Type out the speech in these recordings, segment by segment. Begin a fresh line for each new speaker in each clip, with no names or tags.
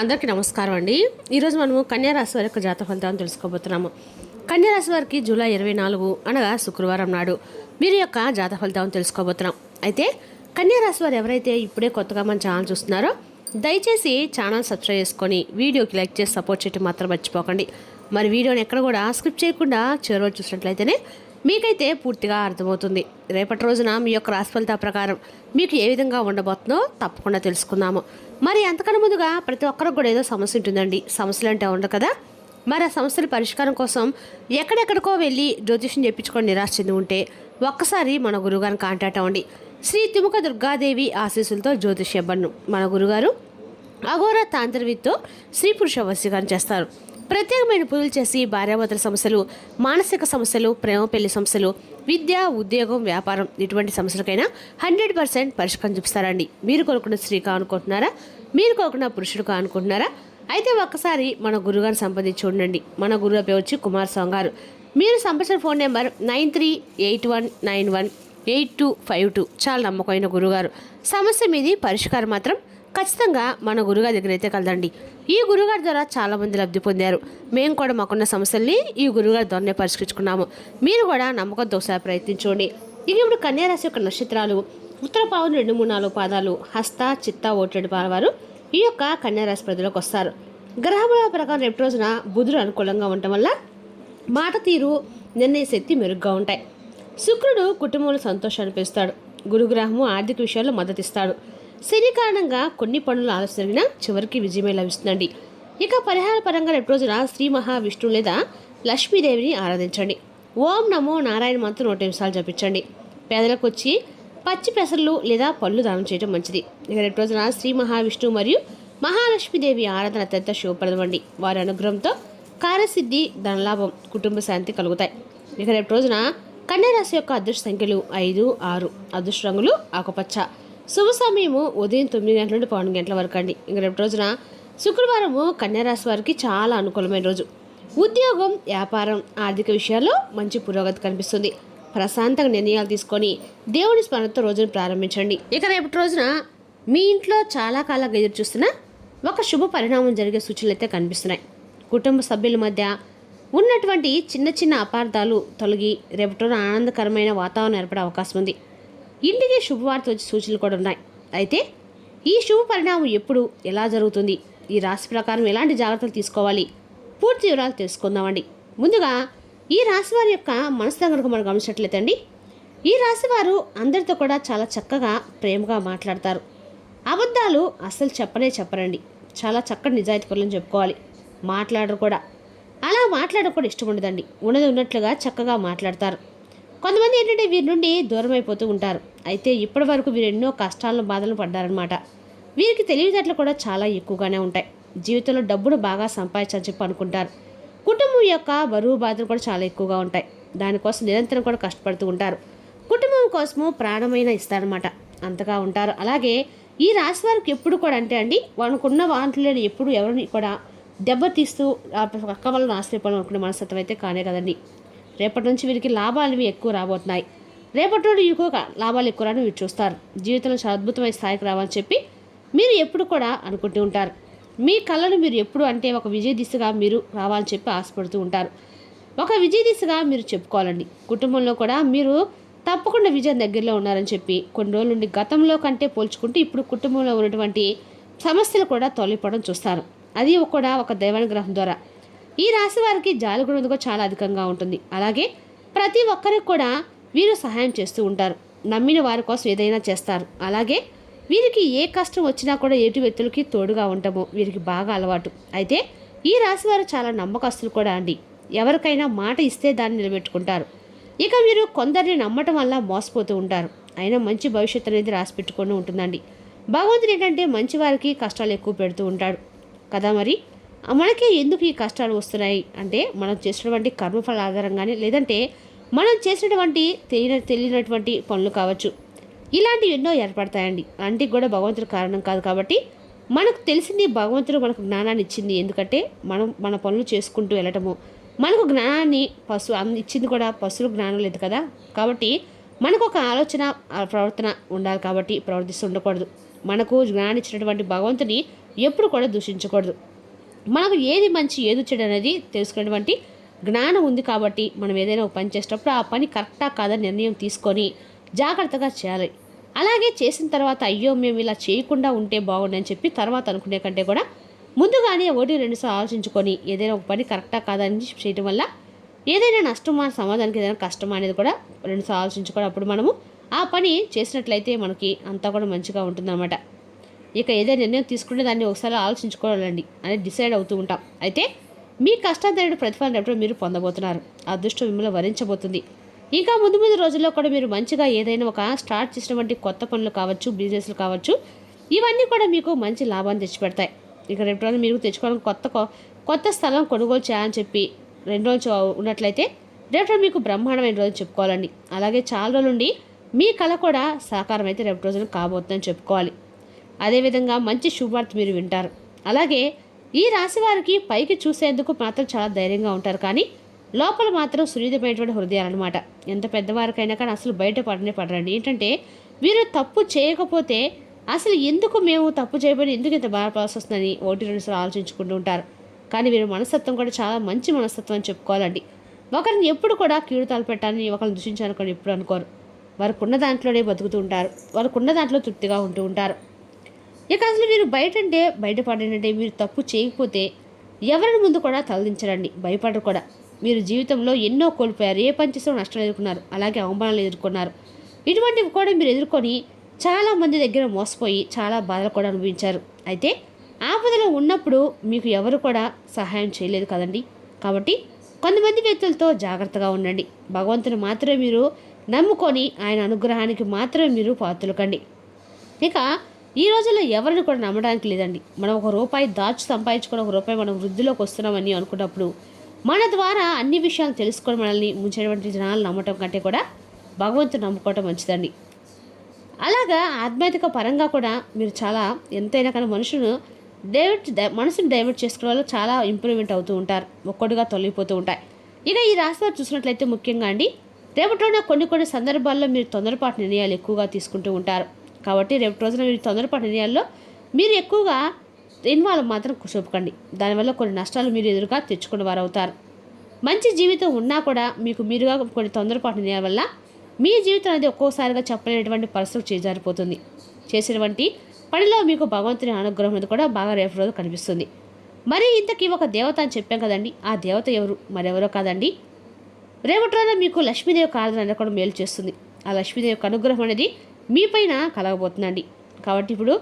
అందరికీ నమస్కారం అండి. ఈరోజు మనము కన్యారాశి వారి యొక్క జాతక ఫలితాలను తెలుసుకోబోతున్నాము. కన్యారాశి వారికి జూలై 24 అనగా శుక్రవారం నాడు వీరి యొక్క జాతక ఫలితాలను తెలుసుకోబోతున్నాం. అయితే కన్యారాశి వారు ఎవరైతే ఇప్పుడే కొత్తగా మన ఛానల్ చూస్తున్నారో దయచేసి ఛానల్ సబ్స్క్రైబ్ చేసుకొని వీడియోకి లైక్ చేసి సపోర్ట్ చేయడం మాత్రం మర్చిపోకండి. మరి వీడియోని ఎక్కడ కూడా స్కిప్ చేయకుండా చివరి చూసినట్లయితేనే మీకైతే పూర్తిగా అర్థమవుతుంది. రేపటి రోజున మీ యొక్క రాశి ఫలితాల ప్రకారం మీకు ఏ విధంగా ఉండబోతుందో తప్పకుండా తెలుసుకుందాము. మరి అంతకన్నా ముందుగా ప్రతి ఒక్కరికి కూడా ఏదో సమస్య ఉంటుందండి. సమస్యలు అంటే ఉండదు కదా. మరి ఆ సమస్యల పరిష్కారం కోసం ఎక్కడెక్కడికో వెళ్ళి జ్యోతిష్యం చెప్పించుకొని నిరాశ చెంది ఉంటే ఒక్కసారి మన గురుగారిని కాంటాక్ట్ అవ్వండి. శ్రీ తిముక దుర్గాదేవి ఆశీస్సులతో జ్యోతిష్యబ్బన్ను మన గురుగారు అఘోర తాంత్రవిద్తో స్త్రీ పురుష వశీకరణ చేస్తారు. ప్రత్యేకమైన పూజలు చేసి భార్యాభర్తల సమస్యలు, మానసిక సమస్యలు, ప్రేమ పెళ్లి సమస్యలు, విద్య, ఉద్యోగం, వ్యాపారం ఇటువంటి సమస్యలకైనా 100% పరిష్కారం చూపిస్తారండి. మీరు కోరుకున్న స్త్రీ కానుకుంటున్నారా? మీరు కోరుకున్న పురుషుడు కానుకుంటున్నారా? అయితే ఒక్కసారి మన గురుగారిని సంప్రదించి చూడండి. మన గురువు పేరు వచ్చి కుమారస్వామి గారు. మీరు సంప్రదించిన ఫోన్ నెంబర్ 9381918252. చాలా నమ్మకమైన గురుగారు. సమస్య మీది పరిష్కారం మాత్రం ఖచ్చితంగా మన గురుగారి దగ్గర అయితే కలదండి. ఈ గురుగారి ద్వారా చాలామంది లబ్ధి పొందారు. మేము కూడా మాకున్న సమస్యల్ని ఈ గురుగారి ద్వారానే పరిష్కరించుకున్నాము. మీరు కూడా నమ్మకంతో ఒకసారి ప్రయత్నించండి. ఇక ఇప్పుడు కన్యారాశి యొక్క నక్షత్రాలు ఉత్తర పావులు 2, 3, 4 పాదాలు, హస్త, చిత్త, ఓటెడు వారు ఈ యొక్క కన్యారాశి ప్రజలకు వస్తారు. గ్రహముల ప్రకారం రేపు రోజున బుధుడు అనుకూలంగా ఉండటం వల్ల మాట తీరు, నిర్ణయ శక్తి మెరుగ్గా ఉంటాయి. శుక్రుడు కుటుంబంలో సంతోషాన్ని పెంచుతాడు. గురుగ్రహము ఆర్థిక విషయాల్లో మద్దతిస్తాడు. శని కారణంగా కొన్ని పనులు ఆలస్యం జరిగినా చివరికి విజయమే లభిస్తుందండి. ఇక పరిహార పరంగా రేపు రోజున శ్రీ మహావిష్ణువు లేదా లక్ష్మీదేవిని ఆరాధించండి. ఓం నమో నారాయణ మంత్రం 100 నిమిషాలు జపించండి. పేదలకు వచ్చి పచ్చి పెసర్లు లేదా పళ్ళు దానం చేయడం మంచిది. ఇక రేపు రోజున శ్రీ మహావిష్ణువు మరియు మహాలక్ష్మీదేవి ఆరాధన అత్యంత శుభప్రదమండి. వారి అనుగ్రహంతో కార్యసిద్ధి, ధనలాభం, కుటుంబ శాంతి కలుగుతాయి. ఇక రేపు రోజున కన్యారాశి యొక్క అదృష్ట సంఖ్యలు 5, 6. అదృష్ట రంగులు ఆకుపచ్చ. శుభ సమయము ఉదయం 9 గంటల నుండి 11 గంటల వరకు అండి. ఇంక రేపు రోజున శుక్రవారము కన్యారాశి వారికి చాలా అనుకూలమైన రోజు. ఉద్యోగం, వ్యాపారం, ఆర్థిక విషయాల్లో మంచి పురోగతి కనిపిస్తుంది. ప్రశాంతంగా నిర్ణయాలు తీసుకొని దేవుని స్మరణతో రోజును ప్రారంభించండి. ఇక రేపటి రోజున మీ ఇంట్లో చాలా కాలంగా ఎదురు చూస్తున్న ఒక శుభ పరిణామం జరిగే సూచనలు అయితే కనిపిస్తున్నాయి. కుటుంబ సభ్యుల మధ్య ఉన్నటువంటి చిన్న చిన్న అపార్థాలు తొలగి రేపటి రోజున ఆనందకరమైన వాతావరణం ఏర్పడే అవకాశం ఉంది. ఇంటికి శుభవార్త వచ్చే సూచనలు కూడా ఉన్నాయి. అయితే ఈ శుభ పరిణామం ఎప్పుడు, ఎలా జరుగుతుంది, ఈ రాశి ప్రకారం ఎలాంటి జాగ్రత్తలు తీసుకోవాలి, పూర్తి వివరాలు తెలుసుకుందామండి. ముందుగా ఈ రాశి వారి యొక్క మనసు కనుక మనం గమనించినట్లయితే అండి, ఈ రాశి వారు అందరితో కూడా చాలా చక్కగా ప్రేమగా మాట్లాడతారు. అబద్ధాలు అస్సలు చెప్పరండి. చాలా చక్కటి నిజాయితీ పనులను చెప్పుకోవాలి. మాట్లాడరు కూడా. అలా మాట్లాడడం కూడా ఇష్టం ఉండదండి. ఉన్నది ఉన్నట్లుగా చక్కగా మాట్లాడతారు. కొంతమంది ఏంటంటే వీరి నుండి దూరం అయిపోతూ ఉంటారు. అయితే ఇప్పటి వరకు వీరు ఎన్నో కష్టాలను, బాధలను పడ్డారనమాట. వీరికి తెలివితేటలు కూడా చాలా ఎక్కువగానే ఉంటాయి. జీవితంలో డబ్బును బాగా సంపాదించాలని చెప్పి అనుకుంటారు. కుటుంబం యొక్క బరువు బాధలు కూడా చాలా ఎక్కువగా ఉంటాయి. దానికోసం నిరంతరం కూడా కష్టపడుతూ ఉంటారు. కుటుంబం కోసము ప్రాణమైన ఇస్తారనమాట. అంతగా ఉంటారు. అలాగే ఈ రాశి వారికి ఎప్పుడు కూడా అంటే అండి, వాళ్ళకున్న వాటిలో ఎప్పుడు ఎవరిని కూడా దెబ్బతీస్తూ పక్క వాళ్ళని ఆశ్రయపడాలని అనుకునే మనస్తత్వం అయితే కానే కదండి. రేపటి నుంచి వీరికి లాభాలు ఎక్కువ రాబోతున్నాయి. రేపటి నుండి ఎక్కువ లాభాలు ఎక్కువ రాని వీరు చూస్తారు. జీవితంలో చాలా అద్భుతమైన స్థాయికి రావాలని చెప్పి మీరు ఎప్పుడు కూడా అనుకుంటూ ఉంటారు. మీ కళను మీరు ఎప్పుడు అంటే ఒక విజయ దిశగా మీరు రావాలని చెప్పి ఆశపడుతూ ఉంటారు. ఒక విజయ దిశగా మీరు చెప్పుకోవాలండి. కుటుంబంలో కూడా మీరు తప్పకుండా విజయం దగ్గరలో ఉన్నారని చెప్పి కొన్ని రోజుల నుండి గతంలో కంటే పోల్చుకుంటూ ఇప్పుడు కుటుంబంలో ఉన్నటువంటి సమస్యలు కూడా తొలగిపోవడం చూస్తారు. అది కూడా ఒక దైవానుగ్రహం ద్వారా. ఈ రాశి వారికి జాలి కూడా చాలా అధికంగా ఉంటుంది. అలాగే ప్రతి ఒక్కరికి కూడా వీరు సహాయం చేస్తూ ఉంటారు. నమ్మిన వారి కోసం ఏదైనా చేస్తారు. అలాగే వీరికి ఏ కష్టం వచ్చినా కూడా ఎటు వ్యక్తులకి తోడుగా ఉండటము వీరికి బాగా అలవాటు. అయితే ఈ రాశి వారు చాలా నమ్మకస్తులు కూడా అండి. ఎవరికైనా మాట ఇస్తే దాన్ని నిలబెట్టుకుంటారు. ఇక మీరు కొందరిని నమ్మటం వల్ల మోసపోతూ ఉంటారు. అయినా మంచి భవిష్యత్తు అనేది రాసి పెట్టుకొని ఉంటుందండి. భగవంతుడు ఏంటంటే మంచి వారికి కష్టాలు ఎక్కువ పెడుతూ ఉంటాడు కదా. మరి మనకి ఎందుకు ఈ కష్టాలు వస్తున్నాయి అంటే మనం చేసినటువంటి కర్మఫల ఆధారంగానే, లేదంటే మనం చేసినటువంటి తెలియనటువంటి పనులు కావచ్చు. ఇలాంటివి ఎన్నో ఏర్పడతాయండి. అంటికి కూడా భగవంతుడు కారణం కాదు. కాబట్టి మనకు తెలిసింది భగవంతుడు మనకు జ్ఞానాన్ని ఇచ్చింది. ఎందుకంటే మనం మన పనులు చేసుకుంటూ వెళ్ళటము, మనకు జ్ఞానాన్ని ఇచ్చింది కూడా పశువులకు జ్ఞానం లేదు కదా. కాబట్టి మనకు ఒక ఆలోచన, ప్రవర్తన ఉండాలి. కాబట్టి ప్రవర్తిస్తూ ఉండకూడదు. మనకు జ్ఞానం ఇచ్చినటువంటి భగవంతుని ఎప్పుడు కూడా దూషించకూడదు. మనకు ఏది మంచి ఏది చెడు అనేది తెలుసుకునేటువంటి జ్ఞానం ఉంది కాబట్టి మనం ఏదైనా ఒక పని చేసేటప్పుడు ఆ పని కరెక్టా కాదని నిర్ణయం తీసుకొని జాగ్రత్తగా చేయాలి. అలాగే చేసిన తర్వాత అయ్యో మేము ఇలా చేయకుండా ఉంటే బాగుండని చెప్పి తర్వాత అనుకునే కంటే కూడా ముందుగానే 1-2 సార్లు ఆలోచించుకొని ఏదైనా ఒక పని కరెక్టా కాదని చేయడం వల్ల ఏదైనా నష్టమా సమాధానికి ఏదైనా కష్టమా అనేది కూడా 2 సార్లు ఆలోచించుకొని అప్పుడు మనము ఆ పని చేసినట్లయితే మనకి అంతా కూడా మంచిగా ఉంటుందన్నమాట. ఇక ఏదైనా నిర్ణయం తీసుకుంటే దాన్ని ఒకసారి ఆలోచించుకోవాలండి అనేది డిసైడ్ అవుతూ ఉంటాం. అయితే మీ కష్టానికి ప్రతిఫలం ఎప్పుడు మీరు పొందబోతున్నారు. అదృష్టం మిమ్మల్ని వరించబోతుంది. ఇంకా ముందు ముందు రోజుల్లో కూడా మీరు మంచిగా ఏదైనా ఒక స్టార్ట్ చేసినటువంటి కొత్త పనులు కావచ్చు, బిజినెస్లు కావచ్చు, ఇవన్నీ కూడా మీకు మంచి లాభాన్ని తెచ్చిపెడతాయి. ఇక రేపు రోజు మీరు తెచ్చుకోవడానికి కొత్త స్థలం కొనుగోలు చేయాలని చెప్పి 2 రోజులు ఉన్నట్లయితే రేపు మీకు బ్రహ్మాండమైన రోజు చెప్పుకోవాలండి. అలాగే చాలా రోజుల నుండి మీ కళ కూడా సాకారం అయితే రేపు రోజున కాబోతుందని చెప్పుకోవాలి. అదేవిధంగా మంచి శుభవార్త మీరు వింటారు. అలాగే ఈ రాశి వారికి పైకి చూసేందుకు మాత్రం చాలా ధైర్యంగా ఉంటారు, కానీ లోపల మాత్రం సున్నితమైనటువంటి హృదయాలన్నమాట. ఎంత పెద్దవారికైనా కానీ అసలు బయట పడరండి. ఏంటంటే వీరు తప్పు చేయకపోతే అసలు ఎందుకు మేము తప్పు చేయబడి ఎందుకు ఇంత బాధపడాల్సి వస్తుందని 1-2 సార్లు ఆలోచించుకుంటూ ఉంటారు. కానీ వీరి మనస్తత్వం కూడా చాలా మంచి మనస్తత్వం అని చెప్పుకోవాలండి. ఒకరిని ఎప్పుడు కూడా కీడు తలపెట్టాలని ఒకరిని దూషించాలని కూడా ఎప్పుడు అనుకోరు. వారికి ఉన్న దాంట్లోనే బతుకుతూ ఉంటారు. వారికి ఉన్న దాంట్లో తృప్తిగా ఉంటూ ఉంటారు. ఇక అసలు మీరు బయటపడంటే మీరు తప్పు చేయకపోతే ఎవరిని ముందు కూడా తలదించరండి, భయపడరు కూడా. మీరు జీవితంలో ఎన్నో కోల్పోయారు, ఏ పని చేసినా నష్టం ఎదుర్కొన్నారు, అలాగే అవమానాలు ఎదుర్కొన్నారు. ఇటువంటివి కూడా మీరు ఎదుర్కొని చాలామంది దగ్గర మోసపోయి చాలా బాధలు కూడా అనుభవించారు. అయితే ఆపదలో ఉన్నప్పుడు మీకు ఎవరు కూడా సహాయం చేయలేదు కదండి. కాబట్టి కొంతమంది వ్యక్తులతో జాగ్రత్తగా ఉండండి. భగవంతుని మాత్రమే మీరు నమ్ముకొని ఆయన అనుగ్రహానికి మాత్రమే మీరు పాత్రలుకండి. ఇక ఈ రోజుల్లో ఎవరిని కూడా నమ్మడానికి లేదండి. మనం ₹1 సంపాదించుకొని ₹1 మనం వృద్ధిలోకి వస్తున్నామని అనుకున్నప్పుడు మన ద్వారా అన్ని విషయాలు తెలుసుకొని మనల్ని ముంచేటువంటి జనాలు నమ్మటం కంటే కూడా భగవంతుని నమ్ముకోవటం మంచిదండి. అలాగా ఆధ్యాత్మిక పరంగా కూడా మీరు చాలా ఎంతైనా కానీ మనసును డైవర్ట్ చేసుకునే వాళ్ళు చాలా ఇంప్రూవ్మెంట్ అవుతూ ఉంటారు, ఒక్కటిగా తొలగిపోతూ ఉంటాయి. ఇక ఈ రాశివారు చూసినట్లయితే ముఖ్యంగా అండి రేపటిలోనే కొన్ని సందర్భాల్లో మీరు తొందరపాటు నిర్ణయాలు ఎక్కువగా తీసుకుంటూ ఉంటారు. కాబట్టి రేపటి రోజున మీరు తొందరపాటు నిర్ణయాల్లో మీరు ఎక్కువగా ఇన్వాల్వ్ మాత్రం చూపకండి. దానివల్ల కొన్ని నష్టాలు మీరు ఎదురుగా తెచ్చుకునే వారు అవుతారు. మంచి జీవితం ఉన్నా కూడా మీరుగా కొన్ని తొందరపాటు నిర్ణయాల వల్ల మీ జీవితం అనేది ఒక్కోసారిగా చెప్పలేనటువంటి పరిస్థితులు చేజారిపోతుంది. చేసినటువంటి పనిలో మీకు భగవంతుని అనుగ్రహం అనేది కూడా బాగా రేపు రోజు కనిపిస్తుంది. మరి ఇంతకీ ఒక దేవత అని చెప్పాం కదండి, ఆ దేవత ఎవరు? మరెవరో కాదండి, రేపటి రోజున మీకు లక్ష్మీదేవి ఆరాధన అనేది కూడా మేలు చేస్తుంది. ఆ లక్ష్మీదేవి యొక్క అనుగ్రహం అనేది మీ పైన కలగబోతుందండి. కాబట్టి ఇప్పుడు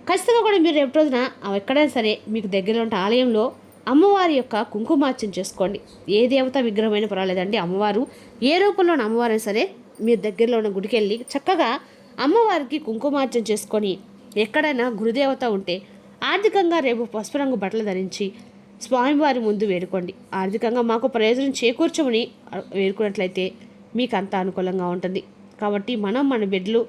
ఖచ్చితంగా కూడా మీరు రేపు రోజున ఎక్కడైనా సరే మీకు దగ్గరలో ఉంటే ఆలయంలో అమ్మవారి యొక్క కుంకుమార్చన చేసుకోండి. ఏ దేవత విగ్రహమైనా పర్వాలేదండి, అమ్మవారు ఏ రూపంలో ఉన్న అమ్మవారైనా సరే మీరు దగ్గరలో ఉన్న గుడికి వెళ్ళి చక్కగా అమ్మవారికి కుంకుమార్చన చేసుకొని ఎక్కడైనా గురుదేవత ఉంటే ఆర్థికంగా రేపు పసుపు రంగు బట్టలు ధరించి స్వామివారి ముందు వేడుకోండి. ఆర్థికంగా మాకు ప్రయోజనం చేకూర్చమని వేడుకున్నట్లయితే మీకు అంత అనుకూలంగా ఉంటుంది. కాబట్టి మన బిడ్డలు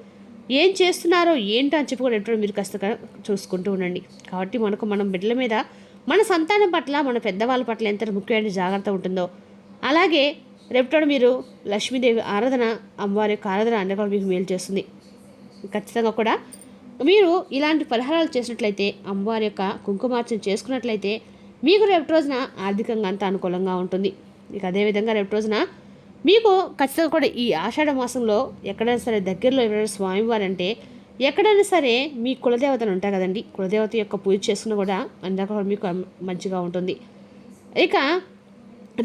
ఏం చేస్తున్నారో ఏంటో అని చెప్పి కూడా మీరు ఖచ్చితంగా చూసుకుంటూ ఉండండి. కాబట్టి మన బిడ్డల మీద మన సంతానం పట్ల మన పెద్దవాళ్ళ పట్ల ఎంత ముఖ్యమైన జాగ్రత్త ఉంటుందో అలాగే రేపటి మీరు లక్ష్మీదేవి ఆరాధన అమ్మవారి యొక్క ఆరాధన అన్నీ కూడా మీకు మేలు చేస్తుంది. ఖచ్చితంగా కూడా మీరు ఇలాంటి పరిహారాలు చేసినట్లయితే అమ్మవారి యొక్క కుంకుమార్చన చేసుకున్నట్లయితే మీకు రేపటి రోజున ఆర్థికంగా అంత అనుకూలంగా ఉంటుంది. ఇక అదేవిధంగా రేపటి రోజున మీకు ఖచ్చితంగా కూడా ఈ ఆషాఢ మాసంలో ఎక్కడైనా సరే దగ్గరలో ఎవరైనా స్వామివారు అంటే ఎక్కడైనా సరే మీ కులదేవతలు ఉంటాయి కదండి, కులదేవత యొక్క పూజ చేసుకున్న కూడా అందాక మీకు మంచిగా ఉంటుంది. ఇక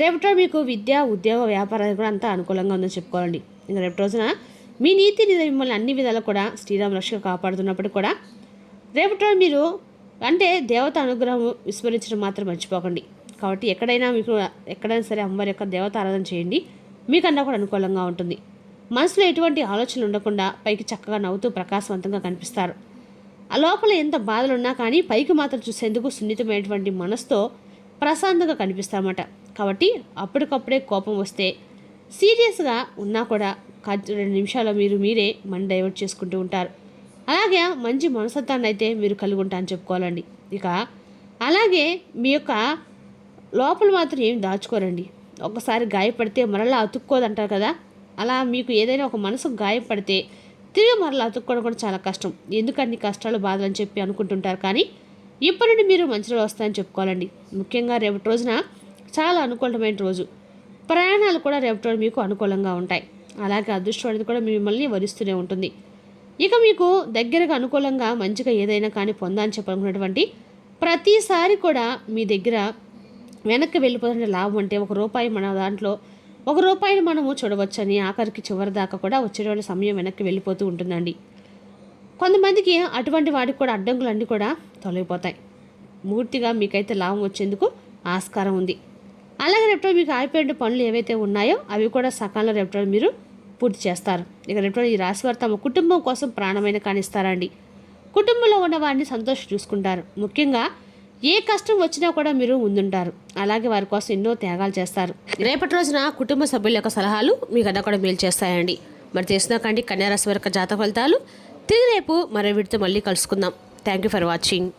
రేపటి మీకు విద్య ఉద్యోగ వ్యాపారాలు కూడా అంతా అనుకూలంగా ఉందని చెప్పుకోవాలండి. ఇంకా రేపటి రోజున మీ నీతి మిమ్మల్ని అన్ని విధాలు కూడా శ్రీరామ రక్షగా కాపాడుతున్నప్పుడు కూడా రేపటి మీరు అంటే దేవత అనుగ్రహం విస్మరించడం మాత్రం మర్చిపోకండి. కాబట్టి ఎక్కడైనా సరే అమ్మవారి యొక్క దేవత ఆరాధన చేయండి, మీకన్నా కూడా అనుకూలంగా ఉంటుంది. మనసులో ఎటువంటి ఆలోచనలు ఉండకుండా పైకి చక్కగా నవ్వుతూ ప్రకాశవంతంగా కనిపిస్తారు. ఆ లోపల ఎంత బాధలున్నా కానీ పైకి మాత్రం చూసేందుకు సున్నితమైనటువంటి మనసుతో ప్రశాంతంగా కనిపిస్తారన్నమాట. కాబట్టి అప్పటికప్పుడే కోపం వస్తే సీరియస్గా ఉన్నా కూడా 2 నిమిషాల్లో మీరే మని డైవర్ట్ చేసుకుంటూ ఉంటారు. అలాగే మంచి మనస్తత్వాన్ని అయితే మీరు కలిగి ఉంటారని చెప్పుకోవాలండి. ఇక అలాగే మీ యొక్క లోపల మాత్రం ఏం దాచుకోరండి. ఒకసారి గాయపడితే మరలా అతుక్కోదంటారు కదా, అలా మీకు ఏదైనా ఒక మనసు గాయపడితే తిరిగి మరలా అతుక్కోవడం కూడా చాలా కష్టం. ఎందుకన్ని కష్టాలు బాధలు అని చెప్పి అనుకుంటుంటారు, కానీ ఇప్పటి నుండి మీరు మంచి రోజులు వస్తాయని చెప్పుకోవాలండి. ముఖ్యంగా రేపటి రోజున చాలా అనుకూలమైన రోజు. ప్రయాణాలు కూడా రేపటి రోజు మీకు అనుకూలంగా ఉంటాయి. అలాగే అదృష్టం అనేది కూడా మిమ్మల్ని వరిస్తూనే ఉంటుంది. ఇక మీకు దగ్గరగా అనుకూలంగా మంచిగా ఏదైనా కానీ పొందాలని చెప్పాలనుకున్నటువంటి ప్రతిసారి కూడా మీ దగ్గర వెనక్కి వెళ్ళిపోతున్న లాభం అంటే ₹1 మన దాంట్లో ₹1 మనము చూడవచ్చని ఆఖరికి చివరి దాకా కూడా వచ్చేటువంటి సమయం వెనక్కి వెళ్ళిపోతూ ఉంటుందండి. కొంతమందికి అటువంటి వాటికి కూడా అడ్డంకులన్నీ కూడా తొలగిపోతాయి. పూర్తిగా మీకైతే లాభం వచ్చేందుకు ఆస్కారం ఉంది. అలాగే రేపటి మీకు ఆగిపోయిన పనులు ఏవైతే ఉన్నాయో అవి కూడా సకాలంలో రేపటి మీరు పూర్తి చేస్తారు. ఇక రేపటి ఈ రాశి వారు తమ కుటుంబం కోసం ప్రాణమైన కానిస్తారండి. కుటుంబంలో ఉన్న వారిని సంతోషం చూసుకుంటారు. ముఖ్యంగా ఏ కష్టం వచ్చినా కూడా మీరు ముందుంటారు. అలాగే వారి కోసం ఎన్నో త్యాగాలు చేస్తారు. రేపటి రోజున కుటుంబ సభ్యుల యొక్క సలహాలు మీకన్నా కూడా మేలు చేస్తాయండి. మరి తెలిసినాకండి కన్యా రాశి వారి జాతక ఫలితాలు. తిరిగి రేపు మరో వీడితో మళ్ళీ కలుసుకుందాం. Thank you for watching.